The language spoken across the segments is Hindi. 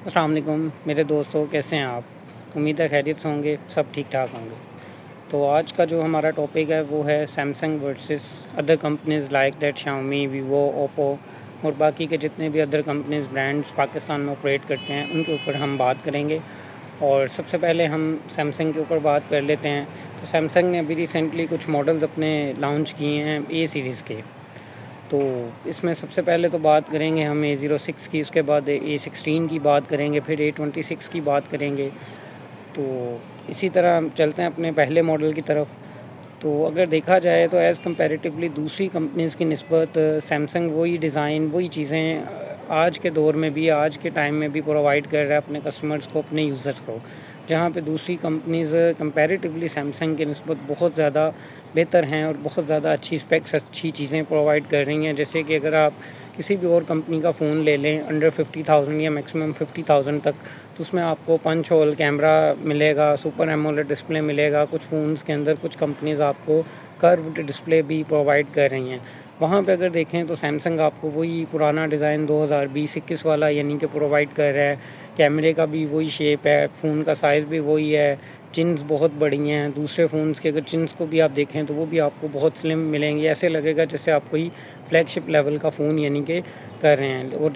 अस्सलाम वालेकुम मेरे दोस्तों, कैसे हैं आप? उम्मीद है खैरियत से होंगे, सब ठीक ठाक होंगे। तो आज का जो हमारा टॉपिक है वो है Samsung versus other companies like that Xiaomi, Vivo, Oppo और बाकी के जितने भी अदर कंपनीज़ ब्रांड्स पाकिस्तान में ऑपरेट करते हैं उनके ऊपर हम बात करेंगे। और सबसे पहले हम सैमसंग के ऊपर बात कर लेते हैं। तो सैमसंग ने अभी रिसेंटली कुछ मॉडल्स अपने लॉन्च किए हैं ए सीरीज़ के। तो इसमें सबसे पहले तो बात करेंगे हम A06 की, उसके बाद A16 की बात करेंगे, फिर A26 की बात करेंगे। तो इसी तरह हम चलते हैं अपने पहले मॉडल की तरफ। तो अगर देखा जाए तो एज़ कंपैरेटिवली दूसरी कंपनीज़ की निस्बत सैमसंग वही डिज़ाइन, वही चीज़ें आज के दौर में भी, आज के टाइम में भी प्रोवाइड कर रहा है अपने कस्टमर्स को, अपने यूज़र्स को। जहाँ पे दूसरी कंपनीज़ कंपैरेटिवली सैमसंग की निस्बत बहुत ज़्यादा बेहतर हैं और बहुत ज़्यादा अच्छी स्पेक्स, अच्छी चीज़ें प्रोवाइड कर रही हैं। जैसे कि अगर आप किसी भी और कंपनी का फ़ोन ले लें अंडर 50,000 या मैक्सिमम 50,000 तक, तो उसमें आपको पंच होल कैमरा मिलेगा, सुपर एमोलेड डिस्प्ले मिलेगा। कुछ फ़ोन्स के अंदर कुछ कंपनीज़ आपको कर्व्ड डिस्प्ले भी प्रोवाइड कर रही हैं। वहाँ पे अगर देखें तो सैमसंग आपको वही पुराना डिज़ाइन 2020-21 वाला यानी कि प्रोवाइड कर रहा है। कैमरे का भी वही शेप है, फ़ोन का साइज़ भी वही है, चिन्स बहुत बड़ी हैं। दूसरे फ़ोन्स के अगर चिन्स को भी आप देखें तो वो भी आपको बहुत स्लिम मिलेंगे। ऐसे लगेगा जैसे आप कोई फ्लैगशिप लेवल का फ़ोन यानी कि कर रहे हैं। और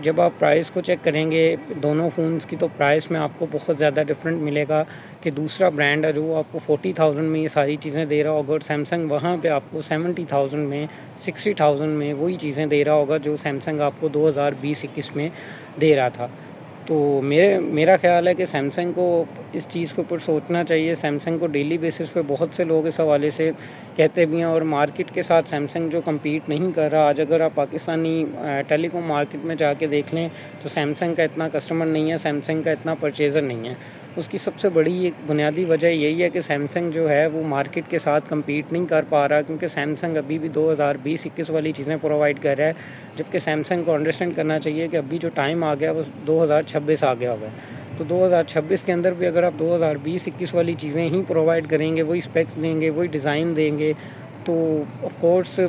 जब आप प्राइस को चेक करेंगे दोनों फ़ोन्स की, तो प्राइस में आपको बहुत ज़्यादा डिफरेंट मिलेगा कि दूसरा ब्रांड है जो आपको 40,000 में ये सारी चीज़ें दे रहा होगा और सैमसंग वहाँ पे आपको 70,000 में, 60,000 में वही चीज़ें दे रहा होगा जो सैमसंग आपको 2020-21 में दे रहा था। तो मेरा ख़्याल है कि सैमसंग को इस चीज़ के ऊपर सोचना चाहिए। सैमसंग को डेली बेसिस पे बहुत से लोग इस हवाले से कहते भी हैं, और मार्केट के साथ सैमसंग जो कम्पीट नहीं कर रहा, आज अगर आप पाकिस्तानी टेलीकॉम मार्केट में जाके देख लें तो सैमसंग का इतना कस्टमर नहीं है, सैमसंग का इतना परचेज़र नहीं है। उसकी सबसे बड़ी एक बुनियादी वजह यही है कि सैमसंग जो है वो मार्केट के साथ कम्पीट नहीं कर पा रहा, क्योंकि सैमसंग अभी भी 2020-21 वाली चीज़ें प्रोवाइड कर रहा है। जबकि सैमसंग को अंडरस्टैंड करना चाहिए कि अभी जो टाइम आ गया वो 2026 आ गया हुआ है। तो 2026 के अंदर भी अगर आप 2020-21 वाली चीज़ें ही प्रोवाइड करेंगे, वही स्पेक्स देंगे, वही डिज़ाइन देंगे, तो ऑफ़ कोर्स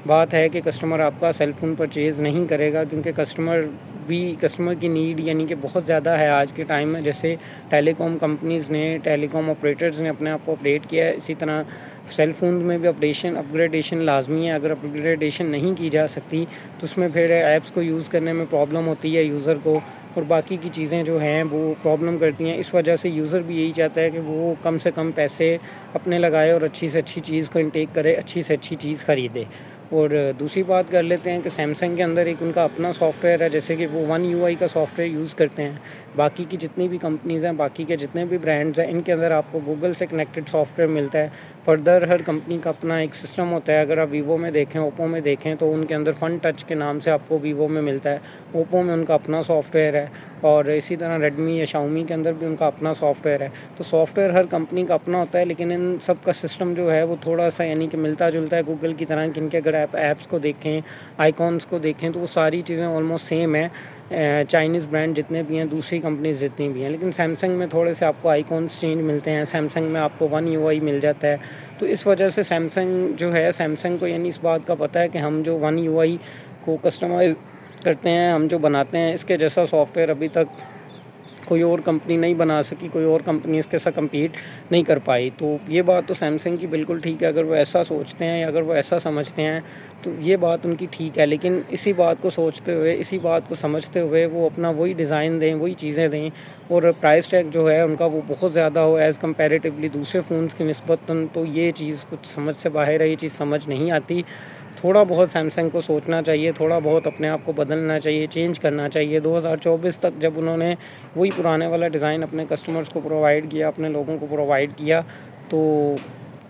बात है कि कस्टमर आपका सेल फ़ोन परचेज़ नहीं करेगा, क्योंकि कस्टमर की नीड यानी कि बहुत ज़्यादा है आज के टाइम में। जैसे टेलीकॉम कंपनीज़ ने, टेलीकॉम ऑपरेटर्स ने अपने आप को अपडेट किया है, इसी तरह सेल फ़ोन में भी अपग्रेडेशन लाज़मी है। अगर अपग्रेडेशन नहीं की जा सकती तो उसमें फिर ऐप्स को यूज़ करने में प्रॉब्लम होती है यूज़र को, और बाकी की चीज़ें जो हैं वो प्रॉब्लम करती हैं। इस वजह से यूज़र भी यही चाहता है कि वो कम से कम पैसे अपने लगाए और अच्छी से अच्छी चीज़ को इनटेक करे, अच्छी से अच्छी चीज़ ख़रीदे। और दूसरी बात कर लेते हैं कि सैमसंग के अंदर एक उनका अपना सॉफ्टवेयर है, जैसे कि वो वन यूआई का सॉफ्टवेयर यूज़ करते हैं। बाकी की जितनी भी कंपनीज़ हैं, बाकी के जितने भी ब्रांड्स हैं, इनके अंदर आपको गूगल से कनेक्टेड सॉफ्टवेयर मिलता है। फर्दर हर कंपनी का अपना एक सिस्टम होता है। अगर आप वीवो में देखें, ओप्पो में देखें, तो उनके अंदर फ़न टच के नाम से आपको वीवो में मिलता है, ओप्पो में उनका अपना सॉफ्टवेयर है, और इसी तरह रेडमी या शाओमी के अंदर भी उनका अपना सॉफ्टवेयर है। तो सॉफ्टवेयर हर कंपनी का अपना होता है, लेकिन इन सब का सिस्टम जो है वो थोड़ा सा यानी कि मिलता जुलता है गूगल की तरह। किनके अगर आप ऐप्स को देखें, आइकॉन्स को देखें, तो वो सारी चीज़ें ऑलमोस्ट सेम है। चाइनीज़ ब्रांड जितने भी हैं, दूसरी कंपनीज जितनी भी हैं, लेकिन सैमसंग में थोड़े से आपको आइकॉन्स चेंज मिलते हैं। सैमसंग में आपको वन यूआई मिल जाता है। तो इस वजह से सैमसंग जो है, सैमसंग को यानी इस बात का पता है कि हम जो वन यूआई को कस्टमाइज़ करते हैं, हम जो बनाते हैं, इसके जैसा सॉफ्टवेयर अभी तक कोई और कंपनी नहीं बना सकी, कोई और कंपनी इसके साथ कम्पीट नहीं कर पाई। तो ये बात तो सैमसंग की बिल्कुल ठीक है। अगर वो ऐसा सोचते हैं या अगर वो ऐसा समझते हैं तो ये बात उनकी ठीक है, लेकिन इसी बात को सोचते हुए, इसी बात को समझते हुए वो अपना वही डिज़ाइन दें, वही चीज़ें दें, और प्राइस टैग जो है उनका वो बहुत ज़्यादा हो एज़ कम्पेरेटिवली दूसरे फ़ोन्स की निस्बतन। तो ये चीज़ कुछ समझ से बाहर है, ये चीज़ समझ नहीं आती। थोड़ा बहुत सैमसंग को सोचना चाहिए, थोड़ा बहुत अपने आप को बदलना चाहिए, चेंज करना चाहिए। 2024 तक जब उन्होंने वही पुराने वाला डिज़ाइन अपने कस्टमर्स को प्रोवाइड किया, अपने लोगों को प्रोवाइड किया, तो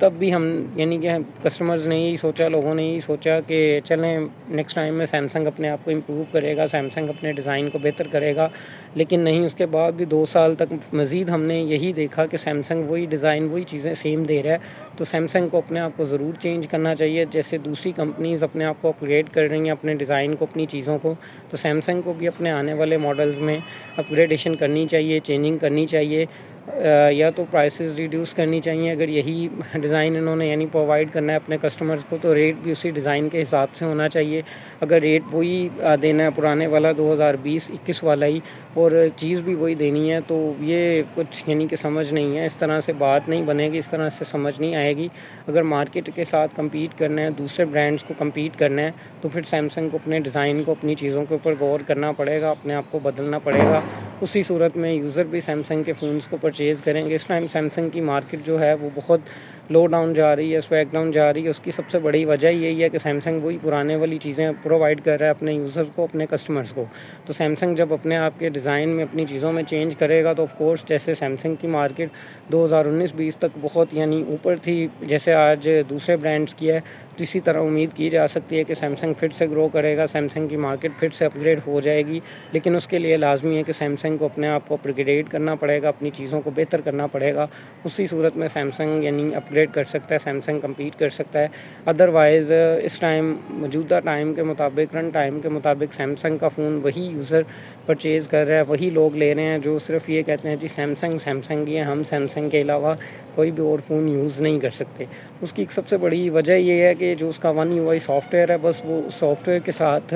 तब भी हम यानी कि कस्टमर्स ने यही सोचा, लोगों ने यही सोचा कि चलें नेक्स्ट टाइम में सैमसंग अपने आप को इम्प्रूव करेगा, सैमसंग अपने डिज़ाइन को बेहतर करेगा। लेकिन नहीं, उसके बाद भी 2 साल तक मज़ीद हमने यही देखा कि सैमसंग वही डिज़ाइन, वही चीज़ें सेम दे रहा है। तो सैमसंग को अपने आप को ज़रूर चेंज करना चाहिए। जैसे दूसरी कंपनीज़ अपने आप को अपग्रेड कर रही हैं, अपने डिज़ाइन को, अपनी चीज़ों को, तो सैमसंग को भी अपने आने वाले मॉडल्स में अपग्रेडेशन करनी चाहिए, चेंजिंग करनी चाहिए। या तो प्राइसेस रिड्यूस करनी चाहिए। अगर यही डिज़ाइन इन्होंने यानी प्रोवाइड करना है अपने कस्टमर्स को, तो रेट भी उसी डिज़ाइन के हिसाब से होना चाहिए। अगर रेट वही देना है पुराने वाला 2020-21 वाला ही, और चीज़ भी वही देनी है, तो ये कुछ यानी कि समझ नहीं है। इस तरह से बात नहीं बनेगी, इस तरह से समझ नहीं आएगी। अगर मार्केट के साथ कम्पीट करना है, दूसरे ब्रांड्स को कम्पीट करना है, तो फिर सैमसंग को अपने डिज़ाइन को, अपनी चीज़ों के ऊपर गौर करना पड़ेगा, अपने आप को बदलना पड़ेगा। उसी सूरत में यूज़र भी सैमसंग के फ़ोन्स को परचेज़ करेंगे। इस टाइम सैमसंग की मार्केट जो है वो बहुत लो डाउन जा रही है, स्वैग डाउन जा रही है। उसकी सबसे बड़ी वजह यही है कि सैमसंग वही पुराने वाली चीज़ें प्रोवाइड कर रहा है अपने यूज़र्स को, अपने कस्टमर्स को। तो सैमसंग जब अपने आप के डिज़ाइन में अपनी चीज़ों में चेंज करेगा, तो ऑफ़ कोर्स जैसे सैमसंग की मार्केट 2019-20 तक बहुत यानी ऊपर थी, जैसे आज दूसरे ब्रांड्स की है, तो इसी तरह उम्मीद की जा सकती है कि सैमसंग फिर से ग्रो करेगा, सैमसंग की मार्केट फिर से अपग्रेड हो जाएगी। लेकिन उसके लिए लाजमी है कि सैमसंग को अपने आप को अपग्रेड करना पड़ेगा, अपनी चीज़ों को बेहतर करना पड़ेगा। उसी सूरत में सैमसंग यानी अपग्रेड कर सकता है, सैमसंग कम्पीट कर सकता है। अदरवाइज़ इस टाइम मौजूदा टाइम के मुताबिक, करंट टाइम के मुताबिक सैमसंग का फ़ोन वही यूज़र परचेज़ कर रहा है, वही लोग ले रहे हैं जो सिर्फ ये कहते हैं जी सैमसंग सैमसंग ही है, हम सैमसंग के अलावा कोई भी और फ़ोन यूज़ नहीं कर सकते। उसकी एक सबसे बड़ी वजह ये है कि जो उसका वन यूआई सॉफ्टवेयर है, बस वो उस सॉफ्टवेयर के साथ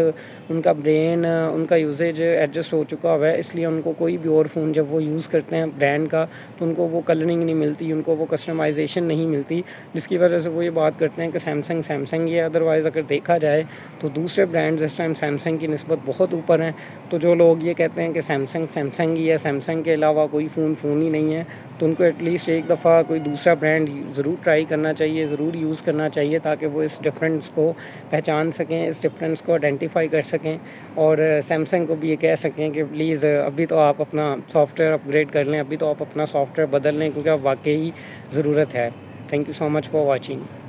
उनका ब्रेन, उनका यूसेज एडजस्ट हो चुका हुआ है। इसलिए उनको कोई भी और फ़ोन जब वो यूज़ करते हैं ब्रांड का, तो उनको वो कलरिंग नहीं मिलती, उनको वो कस्टमाइजेशन नहीं मिलती, जिसकी वजह से वो ये बात करते हैं कि सैमसंग सैमसंग ही है। अदरवाइज़ अगर देखा जाए तो दूसरे ब्रांड्स इस टाइम सैमसंग की निस्बत बहुत ऊपर हैं। तो जो लोग ये कहते हैं कि सैमसंग सैमसंग ही है, सैमसंग के अलावा कोई फ़ोन ही नहीं है, तो उनको एटलीस्ट एक दफ़ा कोई दूसरा ब्रांड ज़रूर ट्राई करना चाहिए, ज़रूर यूज़ करना चाहिए, ताकि वो इस डिफरेंस को पहचान सकें, इस डिफरेंस को आइडेंटिफाई कर सकें, और सैमसंग को भी ये कह सकें कि प्लीज़ अभी तो आप अपना सॉफ्टवेयर अपग्रेड कर लें, अभी तो आप अपना सॉफ्टवेयर बदल लें, क्योंकि अब वाक़ई ज़रूरत है। Thank you so much for watching.